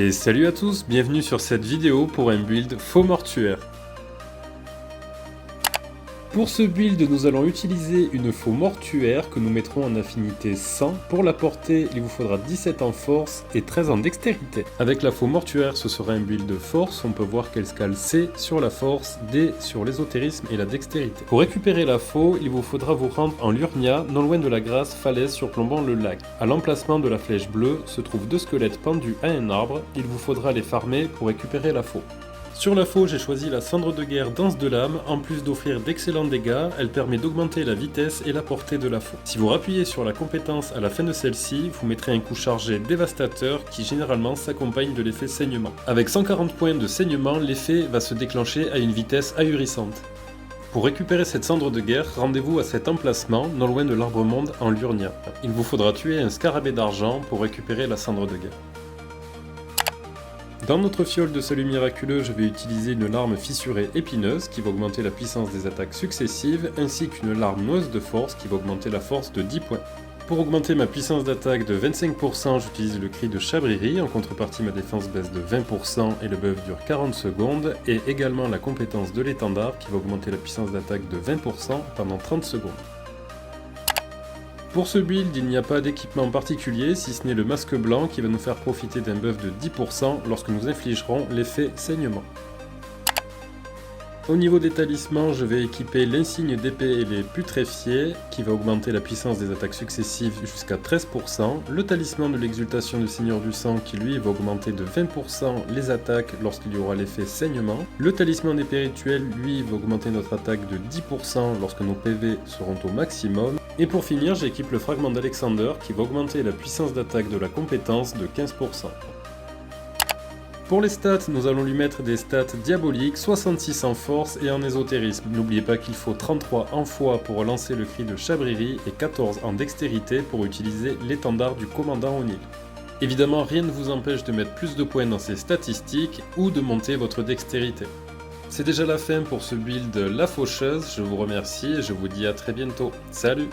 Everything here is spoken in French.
Et salut à tous, bienvenue sur cette vidéo pour un build faux mortuaire. Pour ce build, nous allons utiliser une faux mortuaire que nous mettrons en affinité 100. Pour la portée, il vous faudra 17 en force et 13 en dextérité. Avec la faux mortuaire, ce sera un build de force. On peut voir qu'elle scale C sur la force, D sur l'ésotérisme et la dextérité. Pour récupérer la faux, il vous faudra vous rendre en Lurnia, non loin de la grasse falaise surplombant le lac. À l'emplacement de la flèche bleue se trouvent deux squelettes pendus à un arbre. Il vous faudra les farmer pour récupérer la faux. Sur la faux, j'ai choisi la cendre de guerre danse de l'âme. En plus d'offrir d'excellents dégâts, elle permet d'augmenter la vitesse et la portée de la faux. Si vous rappuyez sur la compétence à la fin de celle-ci, vous mettrez un coup chargé dévastateur qui généralement s'accompagne de l'effet saignement. Avec 140 points de saignement, l'effet va se déclencher à une vitesse ahurissante. Pour récupérer cette cendre de guerre, rendez-vous à cet emplacement, non loin de l'arbre monde en Lurnia. Il vous faudra tuer un scarabée d'argent pour récupérer la cendre de guerre. Dans notre fiole de salut miraculeux, je vais utiliser une larme fissurée épineuse qui va augmenter la puissance des attaques successives, ainsi qu'une larme noise de force qui va augmenter la force de 10 points. Pour augmenter ma puissance d'attaque de 25%, j'utilise le cri de Chabriri, en contrepartie ma défense baisse de 20% et le buff dure 40 secondes, et également la compétence de l'étendard qui va augmenter la puissance d'attaque de 20% pendant 30 secondes. Pour ce build, il n'y a pas d'équipement particulier, si ce n'est le masque blanc qui va nous faire profiter d'un buff de 10% lorsque nous infligerons l'effet saignement. Au niveau des talismans, je vais équiper l'insigne d'épée et les putréfiés qui va augmenter la puissance des attaques successives jusqu'à 13%, le talisman de l'exultation du Seigneur du Sang qui lui va augmenter de 20% les attaques lorsqu'il y aura l'effet saignement, le talisman d'épée rituelle lui va augmenter notre attaque de 10% lorsque nos PV seront au maximum, et pour finir j'équipe le fragment d'Alexander qui va augmenter la puissance d'attaque de la compétence de 15%. Pour les stats, nous allons lui mettre des stats diaboliques, 66 en force et en ésotérisme. N'oubliez pas qu'il faut 33 en foi pour lancer le cri de Chabriri et 14 en dextérité pour utiliser l'étendard du commandant O'Neill. Évidemment, rien ne vous empêche de mettre plus de points dans ces statistiques ou de monter votre dextérité. C'est déjà la fin pour ce build La Faucheuse, je vous remercie et je vous dis à très bientôt. Salut!